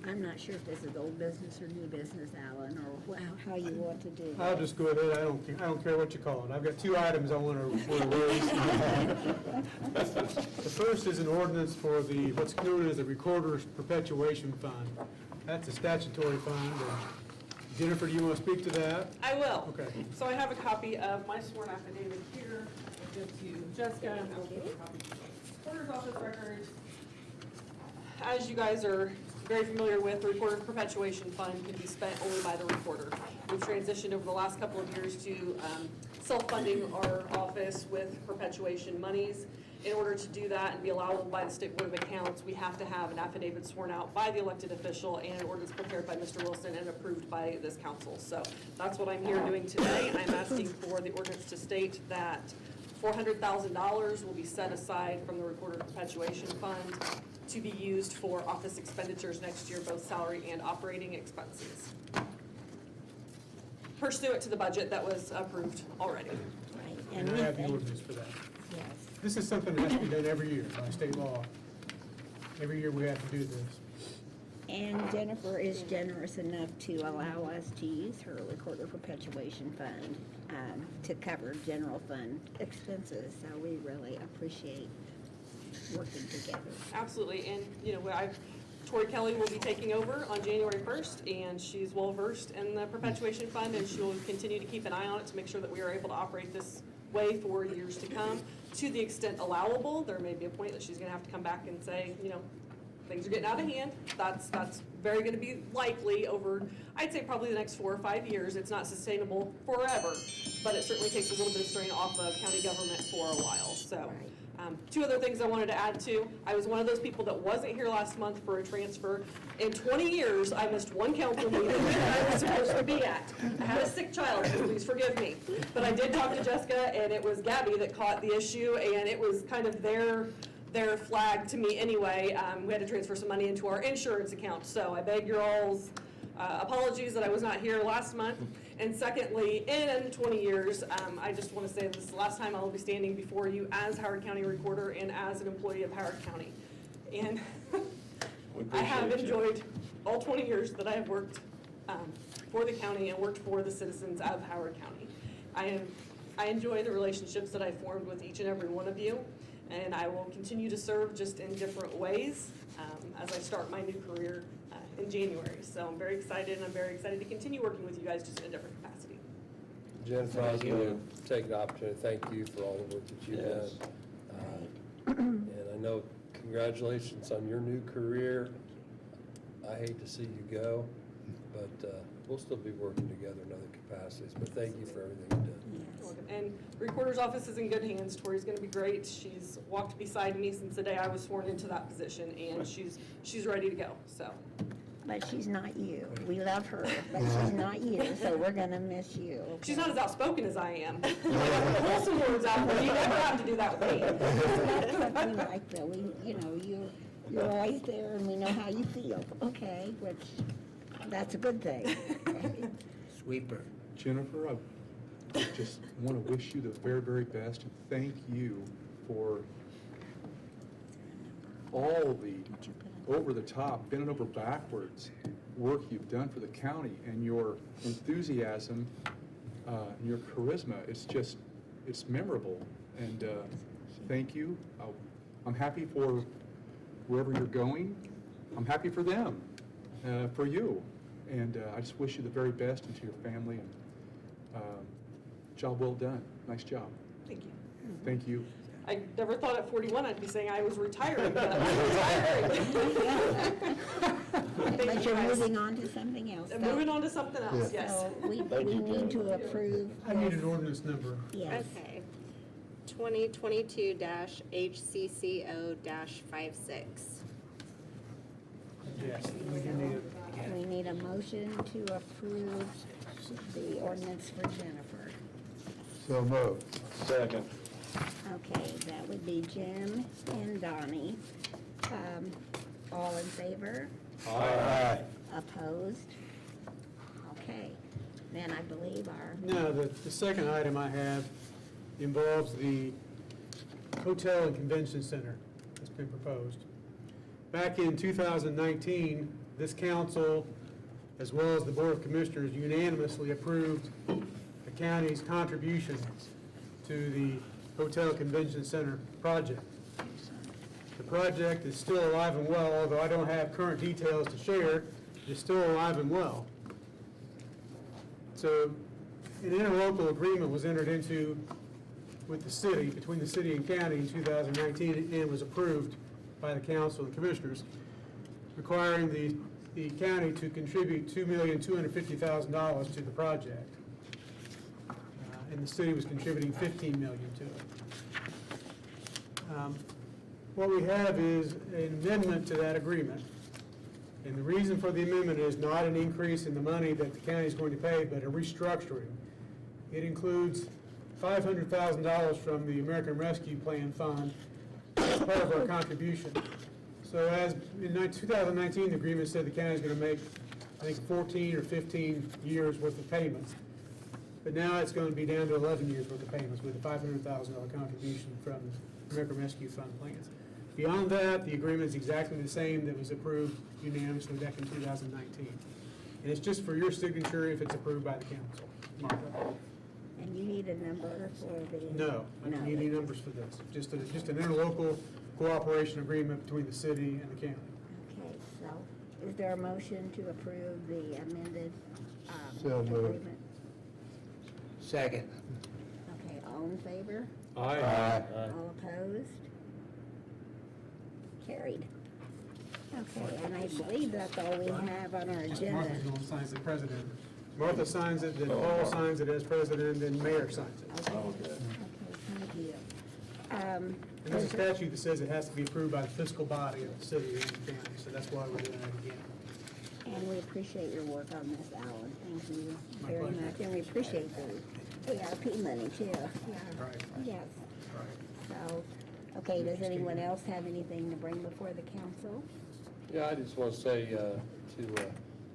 I'm not sure if this is old business or new business, Alan, or how you want to do this. I'll just go ahead, I don't care what you call it. I've got two items I want to raise. The first is an ordinance for the, what's known as the Recorder's Perpetuation Fund. That's a statutory fund. Jennifer, do you want to speak to that? I will. Okay. So I have a copy of my sworn affidavit here. I'll give to Jessica, and I'll give a copy to the Recorder's Office records. As you guys are very familiar with, the Recorder's Perpetuation Fund can be spent only by the recorder. We've transitioned over the last couple of years to self-funding our office with perpetuation monies. In order to do that and be allowable by the State Board of Accounts, we have to have an affidavit sworn out by the elected official and an ordinance prepared by Mr. Wilson and approved by this council. So that's what I'm here doing today. I'm asking for the ordinance to state that $400,000 will be set aside from the Recorder Perpetuation Fund to be used for office expenditures next year, both salary and operating expenses, pursuant to the budget that was approved already. Right, And I have the ordinance for that. Yes. This is something that has to be done every year by state law. Every year we have to do this. And Jennifer is generous enough to allow us to use her Recorder Perpetuation Fund to cover general fund expenses, so we really appreciate working together. Absolutely, and, you know, Tori Kelly will be taking over on January 1st, and she's well-versed in the perpetuation fund, and she'll continue to keep an eye on it to make sure that we are able to operate this way for years to come. To the extent allowable, there may be a point that she's gonna have to come back and say, you know, things are getting out of hand. That's very gonna be likely over, I'd say probably the next 4 or 5 years. It's not sustainable forever, but it certainly takes a little bit of strain off of county government for a while, so. Two other things I wanted to add to. I was one of those people that wasn't here last month for a transfer. In 20 years, I missed one council meeting that I was supposed to be at. I had a sick child, so please forgive me. But I did talk to Jessica, and it was Gabby that caught the issue, and it was kind of their flag to me anyway. We had to transfer some money into our insurance account, so I beg your all's apologies that I was not here last month. And secondly, in 20 years, I just want to say this is the last time I will be standing before you as Howard County Recorder and as an employee of Howard County. And I have enjoyed all 20 years that I have worked for the county and worked for the citizens of Howard County. I enjoy the relationships that I formed with each and every one of you, and I will continue to serve just in different ways as I start my new career in January. So I'm very excited, and I'm very excited to continue working with you guys just in a different capacity. Jennifer, I was going to take the opportunity to thank you for all the work that you've Yes. done. And I know, congratulations on your new career. I hate to see you go, but we'll still be working together in other capacities. But thank you for everything you've done. And Recorder's Office is in good hands. Tori's gonna be great. She's walked beside me since the day I was sworn into that position, and she's ready to go, so. But she's not you. We love her, but she's not you, so we're gonna miss you. She's not as outspoken as I am. Pull some words out, but you never have to do that with me. That's what we like, though. You're always there, and we know how you feel, okay, which, that's a good thing. Sweeper. Jennifer, I just want to wish you the very, very best and thank you for all the over-the-top, bending over backwards work you've done for the county, and your enthusiasm, and your charisma. It's memorable, and thank you. I'm happy for wherever you're going. I'm happy for them, for you. And I just wish you the very best and to your family. And job well done. Nice job. Thank you. Thank you. I never thought at 41 I'd be saying I was retiring, but I'm retiring. Thank But you, you're guys. moving on to something else. I'm moving on to something else, yes. So we need to approve. I need this. an ordinance number. Yes. Okay. 2022-HCCO-56. Yes, we do need it. We need a motion to approve the ordinance for Jennifer. So moved. Second. Okay, that would be Jim and Donnie. All in favor? Aye. Opposed? Okay, then I believe our, No, the second item I have involves the hotel and convention center that's been proposed. Back in 2019, this council, as well as the Board of Commissioners, unanimously approved the county's contribution to the hotel convention center project. The project is still alive and well, although I don't have current details to share, it's still alive and well. So an interlocal agreement was entered into with the city, between the city and county in 2019, and was approved by the council and commissioners, requiring the county to contribute $2,250,000 to the project. And the city was contributing $15 million to it. What we have is an amendment to that agreement. And the reason for the amendment is not an increase in the money that the county is going to pay, but a restructuring. It includes $500,000 from the American Rescue Plan Fund as part of our contribution. So as in 2019, the agreement said the county is going to make, I think, 14 or 15 years worth of payments. But now it's going to be down to 11 years worth of payments with a $500,000 contribution from American Rescue Fund plans. Beyond that, the agreement is exactly the same that was approved unanimously back in 2019. And it's just for your signature if it's approved by the council. Martha? and you need a number for the? No, I don't need any numbers for this. Just an interlocal cooperation agreement between the city and the county. Okay, so is there a motion to approve the amended So moved. agreement? Second. Okay, all in favor? Aye. All opposed? Carried. Okay, and I believe that's all we have on our Just agenda. Martha's going to sign as the president. Martha signs it, then Paul signs it as president, then mayor signs it. Okay, thank you. And there's a statute that says it has to be approved by the fiscal body of the city and the county, so that's why we're doing that again. And we appreciate your work on this, Alan. Thank you My very pleasure. much. And we appreciate the ARP money too. Yeah. Right. Yes. So, okay, does anyone else have anything to bring before the council? Yeah, I just want to say to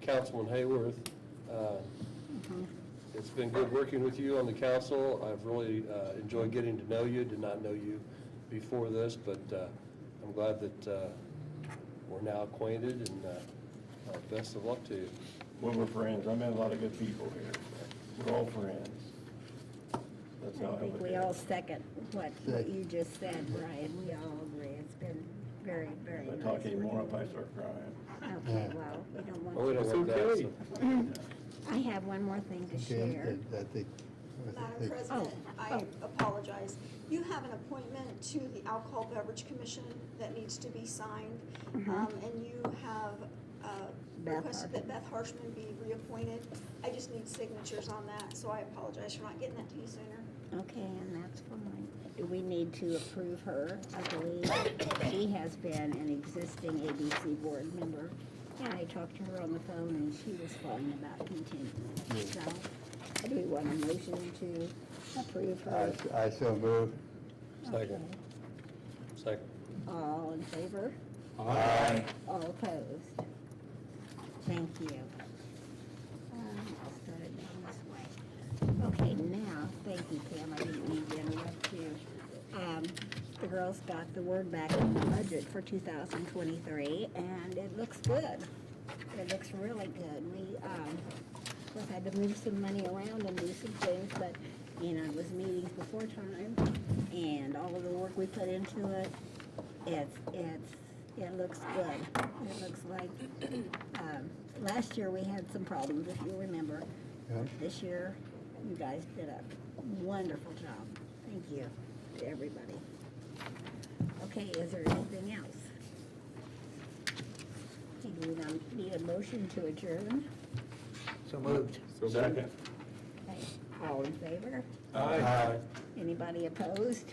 Councilman Hayworth, it's been good working with you on the council. I've really enjoyed getting to know you. Did not know you before this, but I'm glad that we're now acquainted, and best of luck to you. Well, we're friends. I met a lot of good people here. We're all friends. That's how I I think look we at all it. second what you just said, Brian. We all agree. It's been very, very If nice. I talk anymore, I working probably with start crying. you. Okay, well, we don't Oh, we want don't want that. so- I have one more thing to Okay, share. I think. Madam President, I apologize. You have an appointment to the Alcohol Beverage Commission that needs to be signed. And you have Beth requested that Beth Harshman be reappointed. I just need signatures on that, so I apologize for not getting that to you sooner. Okay, and that's fine. Do we need to approve her? I believe she has been an existing ABC board member. And I talked to her on the phone and she was fine about continuing. So, do we want a motion to approve her? I so move. Second. Second. All in favor? Aye. All opposed? Thank you. I'll start it down this way. Okay, now, thank you, Pam, I didn't mean to interrupt you. The girls got the word back on the budget for 2023, and it looks good. It looks really good. We, of course, had to move some money around and do some things, but, it was meetings before time, and all of the work we put into it, it's It looks good. It looks like, last year we had some problems, if you remember. Yeah. This year, you guys did a wonderful job. Thank you to everybody. Okay, is there anything else? Do you need a motion to adjourn? So moved. Second. Okay, all in favor? Aye. Anybody opposed?